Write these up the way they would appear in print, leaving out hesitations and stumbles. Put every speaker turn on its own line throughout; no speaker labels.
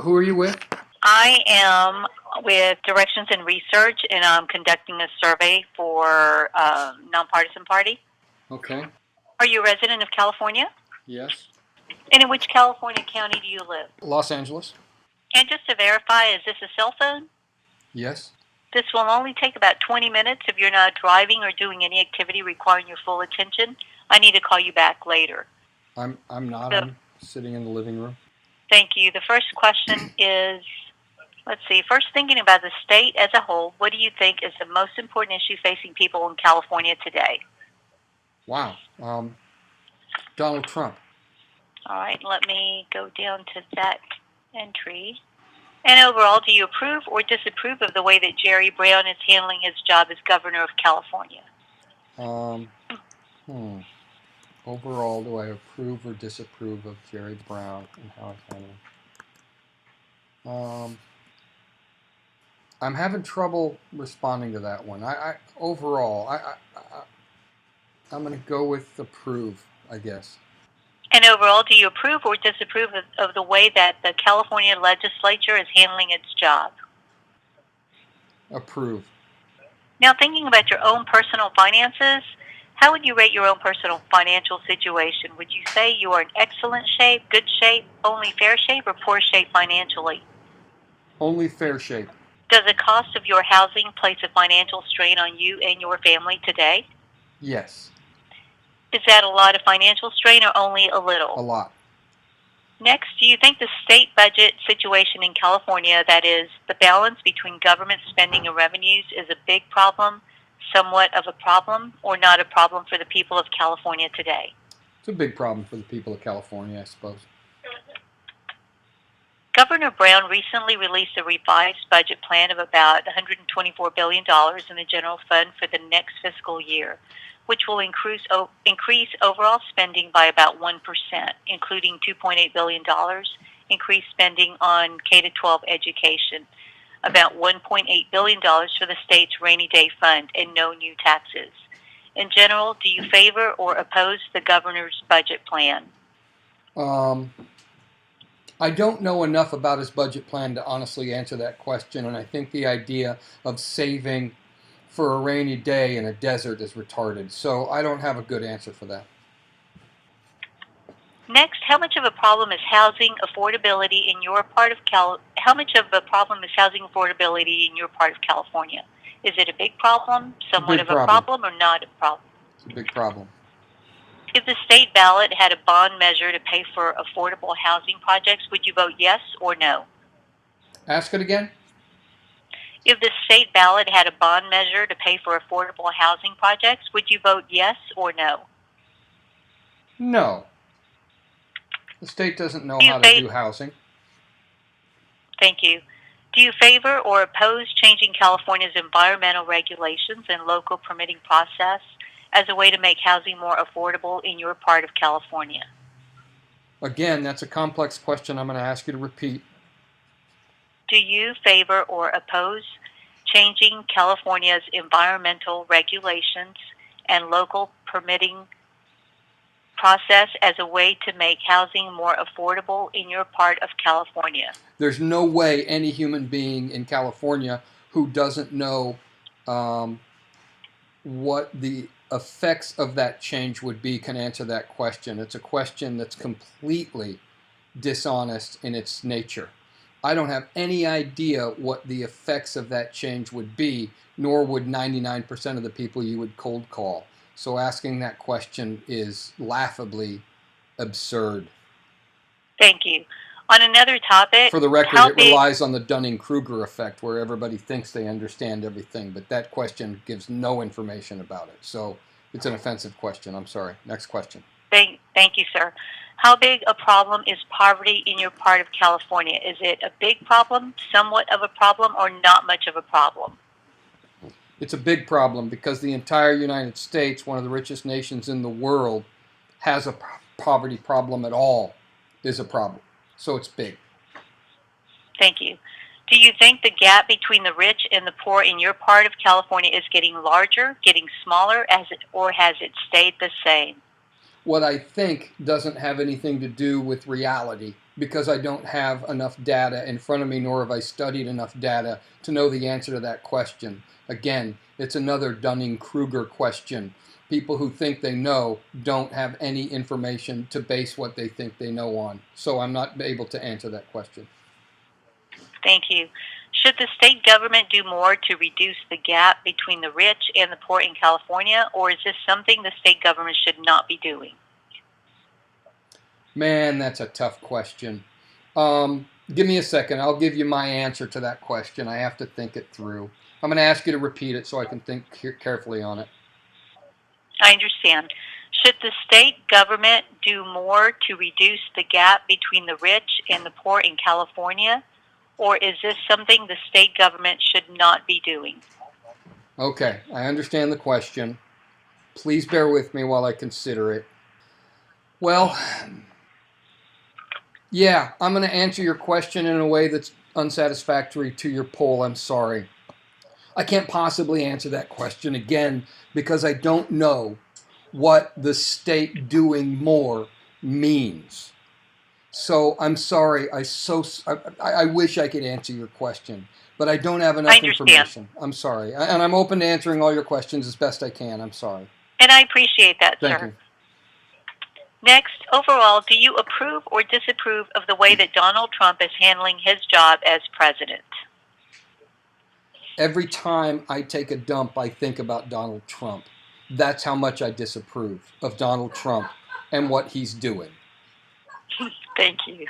Who are you with?
I am with Directions and Research, and I'm conducting a survey for Nonpartisan Party.
Okay.
Are you a resident of California?
Yes.
And in which California county do you live?
Los Angeles.
And just to verify, is this a cell phone?
Yes.
This will only take about 20 minutes if you're not driving or doing any activity requiring your full attention. I need to call you back later.
I'm not.
So,
I'm sitting in the living room.
thank you. The first question is, let's see, first thinking about the state as a whole, what do you think is the most important issue facing people in California today?
Wow. Donald Trump.
All right, let me go down to that entry. And overall, do you approve or disapprove of the way that Jerry Brown is handling his job as governor of California?
Overall, do I approve or disapprove of Jerry Brown and how he's handling? I'm having trouble responding to that one. Overall, I'm going to go with approve, I guess.
And overall, do you approve or disapprove of the way that the California legislature is handling its job?
Approve.
Now, thinking about your own personal finances, how would you rate your own personal financial situation? Would you say you are in excellent shape, good shape, only fair shape, or poor shape financially?
Only fair shape.
Does the cost of your housing place a financial strain on you and your family today?
Yes.
Is that a lot of financial strain or only a little?
A lot.
Next, do you think the state budget situation in California, that is, the balance between government spending and revenues, is a big problem, somewhat of a problem, or not a problem for the people of California today?
It's a big problem for the people of California, I suppose.
Governor Brown recently released a revised budget plan of about $124 billion in the general fund for the next fiscal year, which will increase overall spending by about 1%, including $2.8 billion increased spending on K-12 education, about $1.8 billion for the state's rainy day fund, and no new taxes. In general, do you favor or oppose the governor's budget plan?
I don't know enough about his budget plan to honestly answer that question, and I think the idea of saving for a rainy day in a desert is retarded. So I don't have a good answer for that.
Next, how much of a problem is housing affordability in your part of How much of a problem is housing affordability in your part of California? Is it a big problem, somewhat of a problem, or not a problem?
It's a big problem.
If the state ballot had a bond measure to pay for affordable housing projects, would you vote yes or no?
Ask it again.
If the state ballot had a bond measure to pay for affordable housing projects, would you vote yes or no?
No. The state doesn't know how to do housing.
Thank you. Do you favor or oppose changing California's environmental regulations and local permitting process as a way to make housing more affordable in your part of California?
Again, that's a complex question I'm going to ask you to repeat.
Do you favor or oppose changing California's environmental regulations and local permitting process as a way to make housing more affordable in your part of California?
There's no way any human being in California who doesn't know what the effects of that change would be can answer that question. It's a question that's completely dishonest in its nature. I don't have any idea what the effects of that change would be, nor would 99% of the people you would cold call. So asking that question is laughably absurd.
Thank you. On another topic,
for the record, it relies on the Dunning-Kruger effect, where everybody thinks they understand everything, but that question gives no information about it. So it's an offensive question. I'm sorry. Next question.
Thank you, sir. How big a problem is poverty in your part of California? Is it a big problem, somewhat of a problem, or not much of a problem?
It's a big problem because the entire United States, one of the richest nations in the world, has a poverty problem at all, is a problem. So it's big.
Thank you. Do you think the gap between the rich and the poor in your part of California is getting larger, getting smaller, or has it stayed the same?
what I think doesn't have anything to do with reality, because I don't have enough data in front of me, nor have I studied enough data to know the answer to that question. Again, it's another Dunning-Kruger question. People who think they know don't have any information to base what they think they know on. So I'm not able to answer that question.
Thank you. Should the state government do more to reduce the gap between the rich and the poor in California, or is this something the state government should not be doing?
Man, that's a tough question. Give me a second. I'll give you my answer to that question. I have to think it through. I'm going to ask you to repeat it so I can think carefully on it.
I understand. Should the state government do more to reduce the gap between the rich and the poor in California, or is this something the state government should not be doing?
Okay, I understand the question. Please bear with me while I consider it. Well, yeah, I'm going to answer your question in a way that's unsatisfactory to your poll. I'm sorry. I can't possibly answer that question again because I don't know what the state doing more means. So I'm sorry. I wish I could answer your question, but I don't have enough information. I'm sorry. And I'm open to answering all your questions as best I can. I'm sorry.
And I appreciate that,
Thank
sir.
you.
Next, overall, do you approve or disapprove of the way that Donald Trump is handling his job as president?
Every time I take a dump, I think about Donald Trump. That's how much I disapprove of Donald Trump and what he's doing.
Thank you.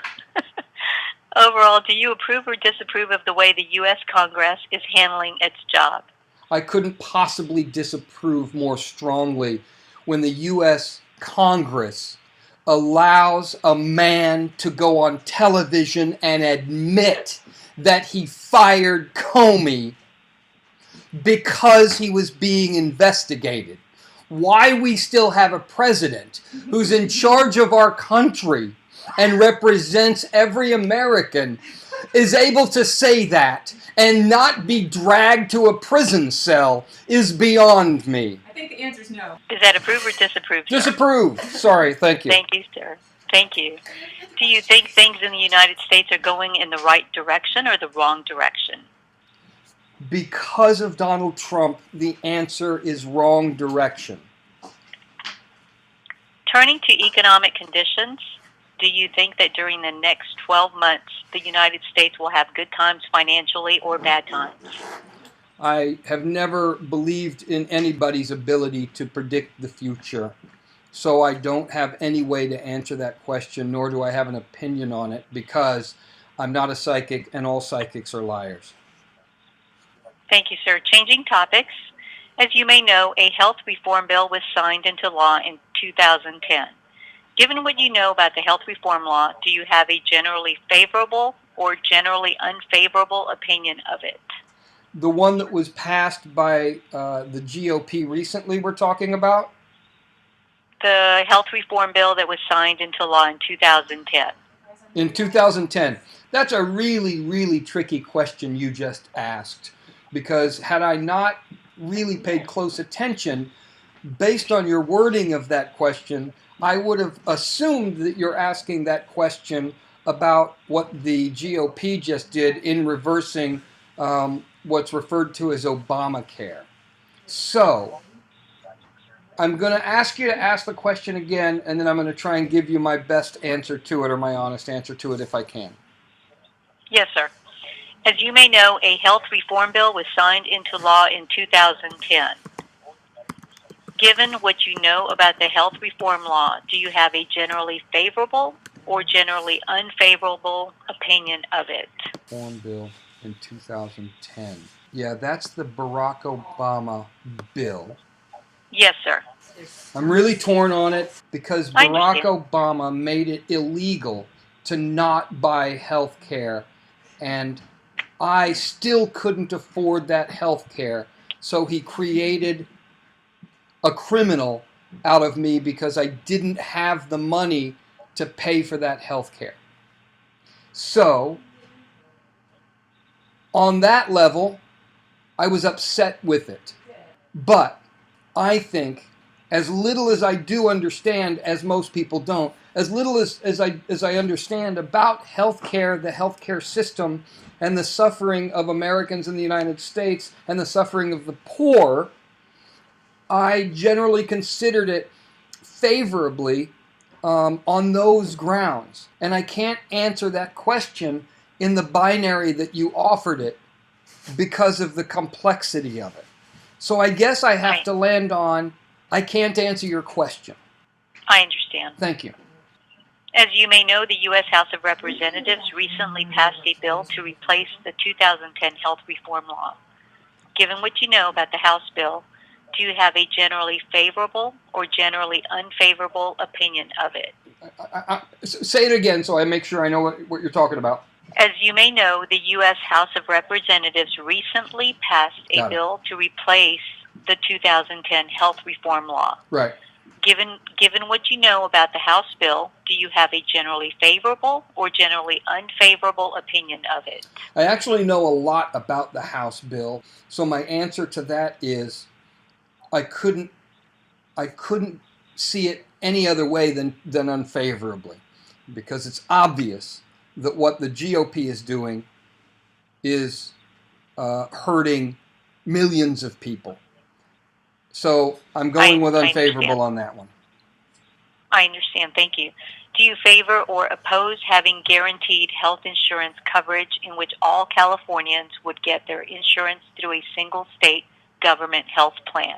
Overall, do you approve or disapprove of the way the U.S. Congress is handling its job?
I couldn't possibly disapprove more strongly when the U.S. Congress allows a man to go on television and admit that he fired Comey because he was being investigated. Why we still have a president who's in charge of our country and represents every American is able to say that and not be dragged to a prison cell is beyond me.
I think the answer is no.
Is that approve or disapprove, sir?
Disapprove. Sorry, thank you.
Thank you, sir. Thank you. Do you think things in the United States are going in the right direction or the wrong direction?
Because of Donald Trump, the answer is wrong direction.
Turning to economic conditions, do you think that during the next 12 months, the United States will have good times financially or bad times?
I have never believed in anybody's ability to predict the future, so I don't have any way to answer that question, nor do I have an opinion on it, because I'm not a psychic and all psychics are liars.
Thank you, sir. Changing topics. As you may know, a health reform bill was signed into law in 2010. Given what you know about the health reform law, do you have a generally favorable or generally unfavorable opinion of it?
The one that was passed by the GOP recently we're talking about?
The health reform bill that was signed into law in 2010.
In 2010. That's a really, really tricky question you just asked. Because had I not really paid close attention, based on your wording of that question, I would have assumed that you're asking that question about what the GOP just did in reversing what's referred to as Obamacare. So, I'm going to ask you to ask the question again, and then I'm going to try and give you my best answer to it, or my honest answer to it if I can.
Yes, sir. As you may know, a health reform bill was signed into law in 2010. Given what you know about the health reform law, do you have a generally favorable or generally unfavorable opinion of it?
Reform bill in 2010. Yeah, that's the Barack Obama bill.
Yes, sir.
I'm really torn on it because Barack
understand.
Obama made it illegal to not buy health care, and I still couldn't afford that health care, so he created a criminal out of me because I didn't have the money to pay for that health care. So, on that level, I was upset with it. But I think as little as I do understand, as most people don't, as little as I understand about healthcare, the healthcare system, and the suffering of Americans in the United States and the suffering of the poor, I generally considered it favorably on those grounds. And I can't answer that question in the binary that you offered it because of the complexity of it. So I guess I have to land on, I can't answer your question.
I understand.
Thank you.
As you may know, the U.S. House of Representatives recently passed a bill to replace the 2010 health reform law. Given what you know about the House bill, do you have a generally favorable or generally unfavorable opinion of it?
Say it again so I make sure I know what you're talking about.
As you may know, the U.S. House of Representatives recently passed a bill to replace the 2010 health reform law.
Right.
Given what you know about the House bill, do you have a generally favorable or generally unfavorable opinion of it?
I actually know a lot about the House bill, so my answer to that is I couldn't see it any other way than unfavorably, because it's obvious that what the GOP is doing is hurting millions of people. So I'm going with unfavorable on that one.
I understand. Thank you. Do you favor or oppose having guaranteed health insurance coverage in which all Californians would get their insurance through a single state government health plan?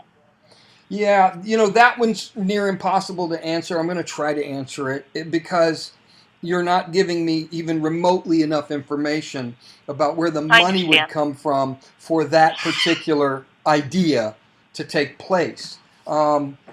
Yeah, that one's near impossible to answer. I'm going to try to answer it because you're not giving me even remotely enough information about where the money would come from for that particular idea to take place.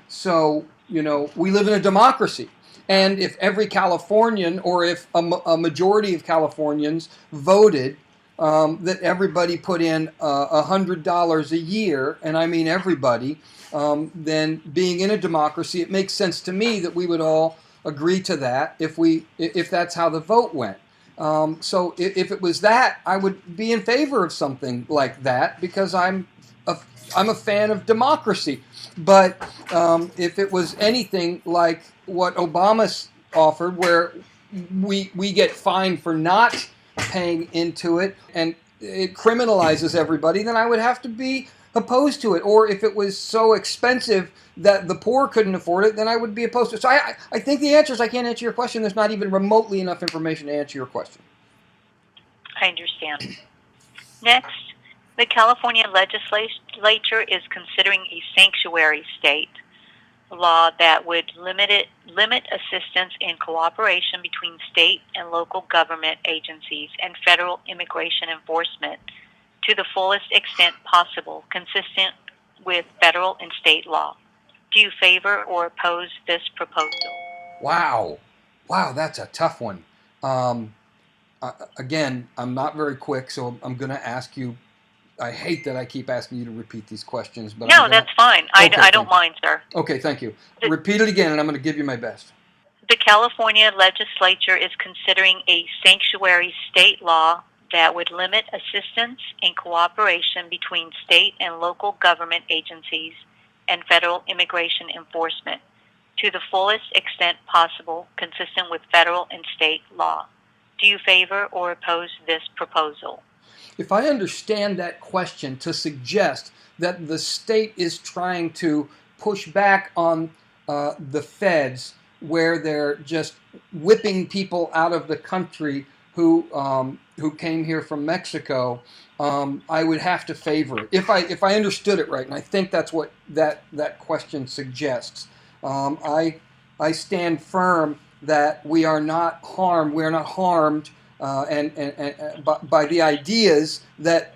So, we live in a democracy. And if every Californian, or if a majority of Californians voted that everybody put in $100 a year, and I mean everybody, then being in a democracy, it makes sense to me that we would all agree to that if that's how the vote went. So if it was that, I would be in favor of something like that because I'm a fan of democracy. But if it was anything like what Obama offered, where we get fined for not paying into it and it criminalizes everybody, then I would have to be opposed to it. Or if it was so expensive that the poor couldn't afford it, then I would be opposed to it. So I think the answer is I can't answer your question. There's not even remotely enough information to answer your question.
I understand. Next, the California legislature is considering a sanctuary state law that would limit assistance and cooperation between state and local government agencies and federal immigration enforcement to the fullest extent possible, consistent with federal and state law. Do you favor or oppose this proposal?
Wow, that's a tough one. Again, I'm not very quick, so I'm going to ask you. I hate that I keep asking you to repeat these questions, but
no, that's fine. I don't mind, sir.
Okay, thank you. Repeat it again, and I'm going to give you my best.
The California legislature is considering a sanctuary state law that would limit assistance and cooperation between state and local government agencies and federal immigration enforcement to the fullest extent possible, consistent with federal and state law. Do you favor or oppose this proposal?
If I understand that question to suggest that the state is trying to push back on the feds, where they're just whipping people out of the country who came here from Mexico, I would have to favor it. If I understood it right, and I think that's what that question suggests. I stand firm that we are not harmed. We are not harmed. By the ideas that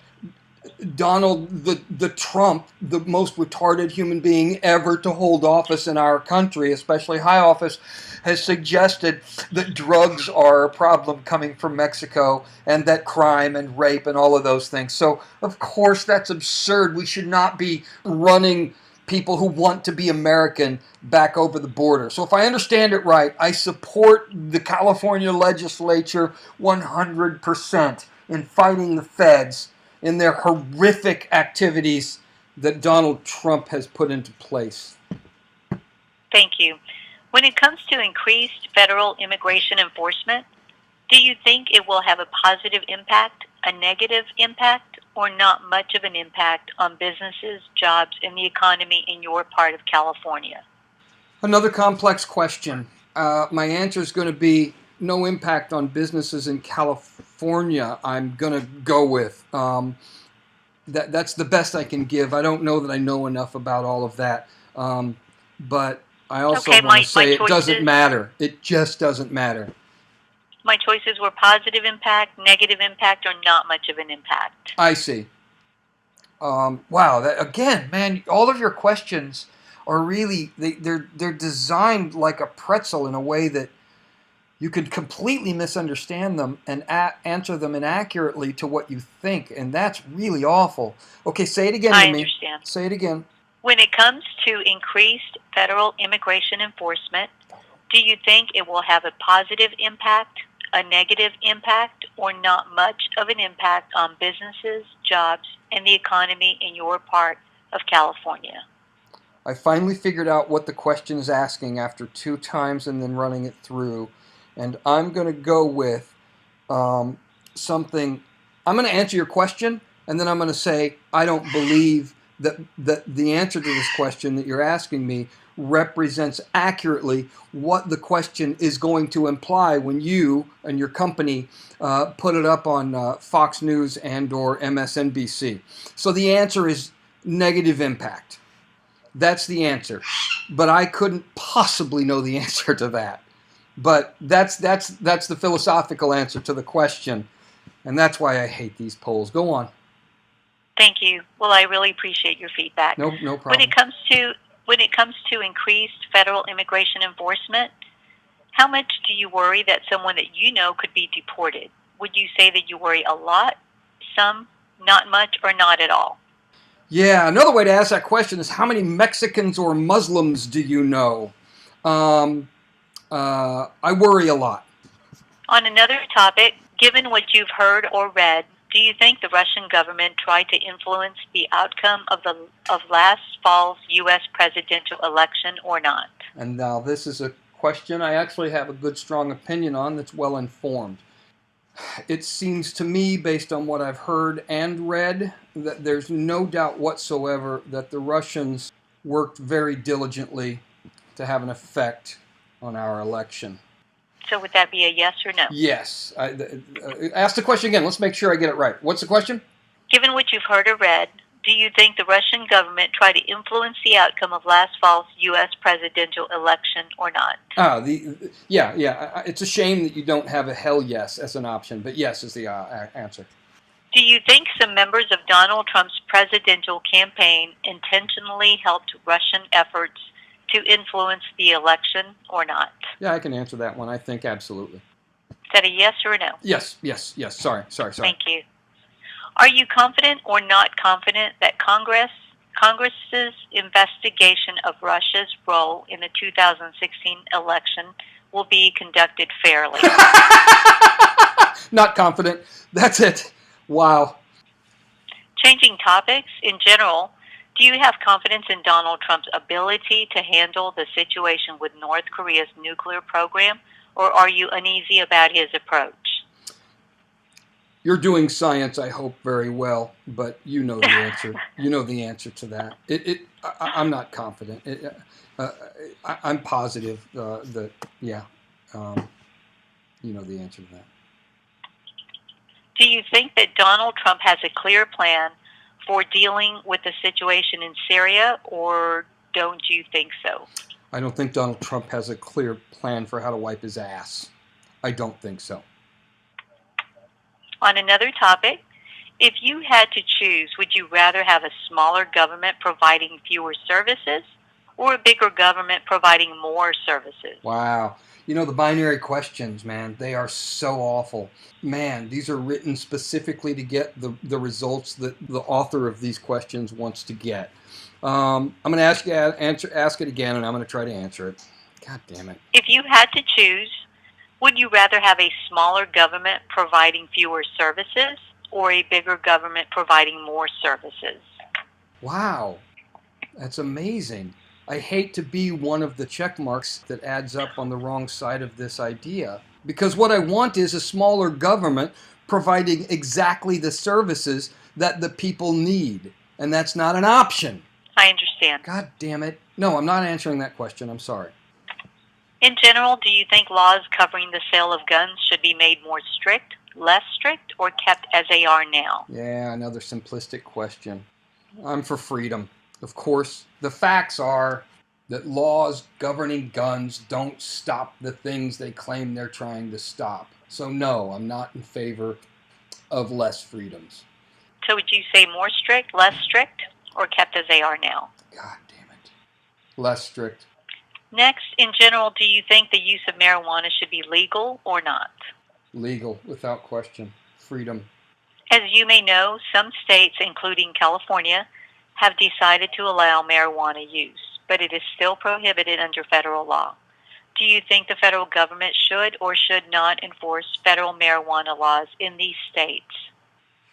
Donald the Trump, the most retarded human being ever to hold office in our country, especially high office, has suggested that drugs are a problem coming from Mexico and that crime and rape and all of those things. So, of course, that's absurd. We should not be running people who want to be American back over the border. So if I understand it right, I support the California legislature 100% in fighting the feds in their horrific activities that Donald Trump has put into place.
Thank you. When it comes to increased federal immigration enforcement, do you think it will have a positive impact, a negative impact, or not much of an impact on businesses, jobs, and the economy in your part of California?
Another complex question. My answer is going to be no impact on businesses in California. I'm going to go with that's the best I can give. I don't know that I know enough about all of that, but I also
Okay,
want to say it doesn't
choices,
matter. It just doesn't matter.
my choices were positive impact, negative impact, or not much of an impact.
I see. Wow. Again, man, all of your questions are really they're designed like a pretzel in a way that you can completely misunderstand them and answer them inaccurately to what you think, and that's really awful. Okay, say it again to me.
I understand.
Say it again.
When it comes to increased federal immigration enforcement, do you think it will have a positive impact, a negative impact, or not much of an impact on businesses, jobs, and the economy in your part of California?
I finally figured out what the question is asking after 2 times and then running it through, and I'm going to go with something. I'm going to answer your question, and then I'm going to say I don't believe that the answer to this question that you're asking me represents accurately what the question is going to imply when you and your company put it up on Fox News and or MSNBC. So the answer is negative impact. That's the answer. But I couldn't possibly know the answer to that. But that's the philosophical answer to the question. And that's why I hate these polls. Go on.
Thank you. Well, I really appreciate your feedback.
No problem.
When it comes to increased federal immigration enforcement, how much do you worry that someone that you know could be deported? Would you say that you worry a lot, some, not much, or not at all?
Yeah, another way to ask that question is how many Mexicans or Muslims do you know? I worry a lot.
On another topic, given what you've heard or read, do you think the Russian government tried to influence the outcome of last fall's U.S. presidential election or not?
And now this is a question I actually have a good, strong opinion on that's well informed. It seems to me, based on what I've heard and read, that there's no doubt whatsoever that the Russians worked very diligently to have an effect on our election.
So would that be a yes or no?
Yes. Ask the question again. Let's make sure I get it right. What's the question?
Given what you've heard or read, do you think the Russian government tried to influence the outcome of last fall's U.S. presidential election or not?
Yeah. It's a shame that you don't have a hell yes as an option, but yes is the answer.
Do you think some members of Donald Trump's presidential campaign intentionally helped Russian efforts to influence the election or not?
Yeah, I can answer that one. I think absolutely.
Is that a yes or a no?
Yes. Sorry.
Thank you. Are you confident or not confident that Congress's investigation of Russia's role in the 2016 election will be conducted fairly?
Not confident. That's it. Wow.
Changing topics, in general, do you have confidence in Donald Trump's ability to handle the situation with North Korea's nuclear program, or are you uneasy about his approach?
You're doing science, I hope, very well, but you know the answer. You know the answer to that. I'm not confident. I'm positive that, yeah, you know the answer to that.
Do you think that Donald Trump has a clear plan for dealing with the situation in Syria, or don't you think so?
I don't think Donald Trump has a clear plan for how to wipe his ass. I don't think so.
On another topic, if you had to choose, would you rather have a smaller government providing fewer services or a bigger government providing more services?
Wow. You know, the binary questions, man, they are so awful. Man, these are written specifically to get the results that the author of these questions wants to get. I'm going to ask it again, and I'm going to try to answer it. God damn it.
If you had to choose, would you rather have a smaller government providing fewer services or a bigger government providing more services?
Wow. That's amazing. I hate to be one of the check marks that adds up on the wrong side of this idea, because what I want is a smaller government providing exactly the services that the people need, and that's not an option.
I understand.
God damn it. No, I'm not answering that question. I'm sorry.
In general, do you think laws covering the sale of guns should be made more strict, less strict, or kept as they are now?
Yeah, another simplistic question. I'm for freedom. Of course, the facts are that laws governing guns don't stop the things they claim they're trying to stop. So no, I'm not in favor of less freedoms.
So would you say more strict, less strict, or kept as they are now?
God damn it. Less strict.
Next, in general, do you think the use of marijuana should be legal or not?
Legal, without question. Freedom.
As you may know, some states, including California, have decided to allow marijuana use, but it is still prohibited under federal law. Do you think the federal government should or should not enforce federal marijuana laws in these states?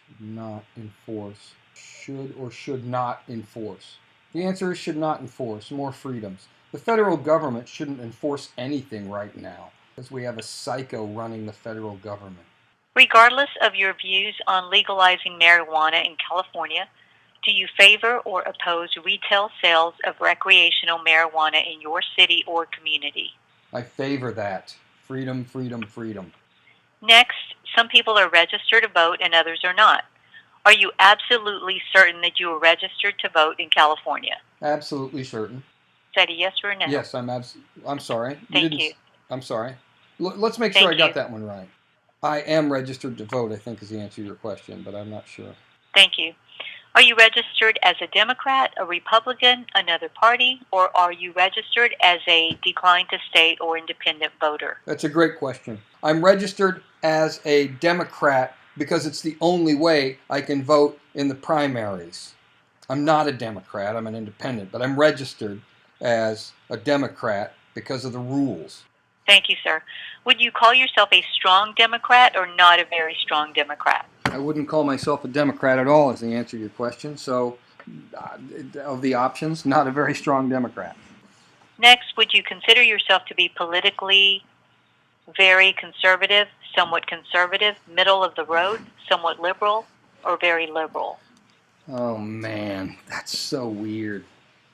Should not enforce. Should or should not enforce. The answer is should not enforce. More freedoms. The federal government shouldn't enforce anything right now, because we have a psycho running the federal government.
Regardless of your views on legalizing marijuana in California, do you favor or oppose retail sales of recreational marijuana in your city or community?
I favor that. Freedom, freedom, freedom.
Next, some people are registered to vote and others are not. Are you absolutely certain that you are registered to vote in California?
Absolutely certain.
Is that a yes or a no?
Yes, I'm sorry.
Thank you.
I'm sorry. Let's make sure I got that one right. I am registered to vote, I think, is the answer to your question, but I'm not sure.
Thank you. Are you registered as a Democrat, a Republican, another party, or are you registered as a declined to state or independent voter?
That's a great question. I'm registered as a Democrat because it's the only way I can vote in the primaries. I'm not a Democrat, I'm an independent, but I'm registered as a Democrat because of the rules.
Thank you, sir. Would you call yourself a strong Democrat or not a very strong Democrat?
I wouldn't call myself a Democrat at all, is the answer to your question. So, of the options, not a very strong Democrat.
Next, would you consider yourself to be politically very conservative, middle of the road, somewhat liberal, or very liberal?
Oh man, that's so weird.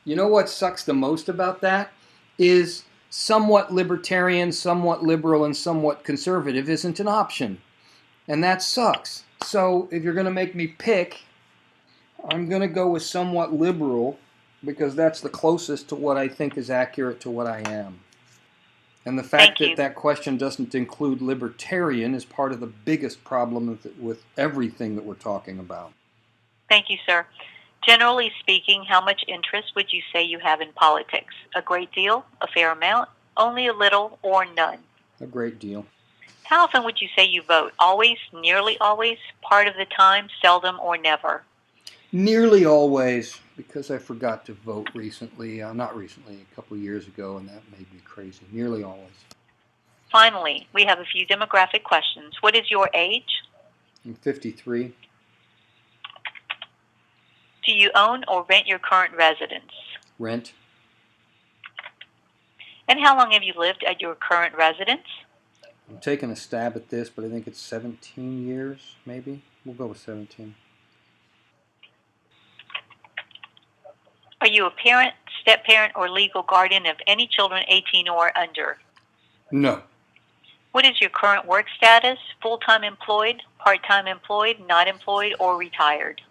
You know what sucks the most about that is somewhat libertarian, somewhat liberal, and somewhat conservative isn't an option. And that sucks. So if you're going to make me pick, I'm going to go with somewhat liberal because that's the closest to what I think is accurate to what I am. And the fact that that question doesn't include libertarian is part of the biggest problem with everything that we're talking about.
Thank you, sir. Generally speaking, how much interest would you say you have in politics? A great deal, a fair amount, only a little, or none?
A great deal.
How often would you say you vote? Always, nearly always, part of the time, seldom, or never?
Nearly always, because I forgot to vote recently. Not recently, a couple of years ago, and that made me crazy. Nearly always.
Finally, we have a few demographic questions. What is your age?
I'm 53.
Do you own or rent your current residence?
Rent.
And how long have you lived at your current residence?
I'm taking a stab at this, but I think it's 17 years, maybe. We'll go with 17.
Are you a parent, step-parent, or legal guardian of any children 18 or under?
No.
What is your current work status? Full-time employed, part-time employed, not employed, or retired?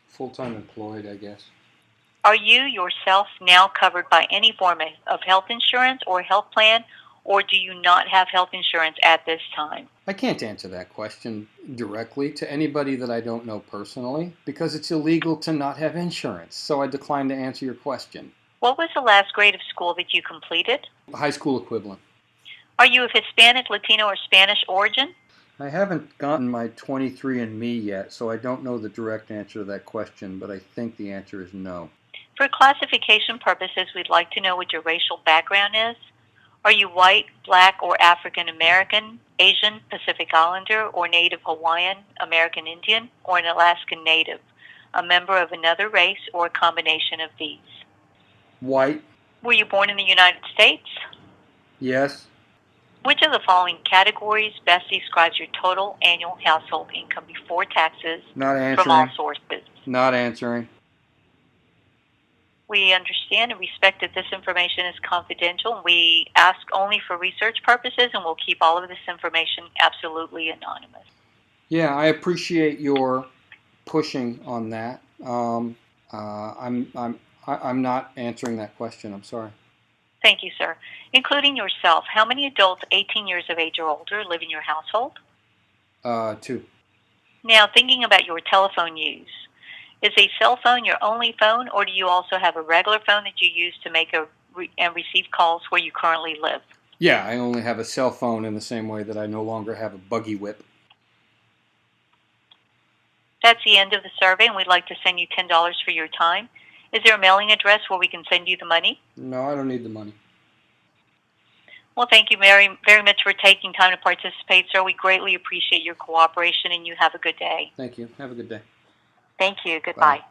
Full-time employed, I guess.
Are you yourself now covered by any form of health insurance or health plan, or do you not have health insurance at this time?
I can't answer that question directly to anybody that I don't know personally because it's illegal to not have insurance, so I decline to answer your question.
What was the last grade of school that you completed?
High school equivalent.
Are you of Hispanic, Latino, or Spanish origin?
I haven't gotten my 23andMe yet, so I don't know the direct answer to that question, but I think the answer is no.
For classification purposes, we'd like to know what your racial background is. Are you white, black, or African American, Asian, Pacific Islander, or Native Hawaiian, American Indian, or an Alaskan Native, a member of another race, or a combination of these?
White.
Were you born in the United States?
Yes.
Which of the following categories best describes your total annual household income before taxes
Not
from all
answering.
sources?
Not answering.
We understand and respect that this information is confidential, and we ask only for research purposes, and we'll keep all of this information absolutely anonymous.
Yeah, I appreciate your pushing on that. I'm not answering that question. I'm sorry.
Thank you, sir. Including yourself, how many adults 18 years of age or older live in your household?
2.
Now, thinking about your telephone use, is a cell phone your only phone, or do you also have a regular phone that you use to make and receive calls where you currently live?
Yeah, I only have a cell phone in the same way that I no longer have a buggy whip.
That's the end of the survey, and we'd like to send you $10 for your time. Is there a mailing address where we can send you the money?
No, I don't need the money.
Well, thank you very, very much for taking time to participate, sir. We greatly appreciate your cooperation, and you have a good day.
Thank you. Have a good day.
Thank you. Goodbye.
Bye.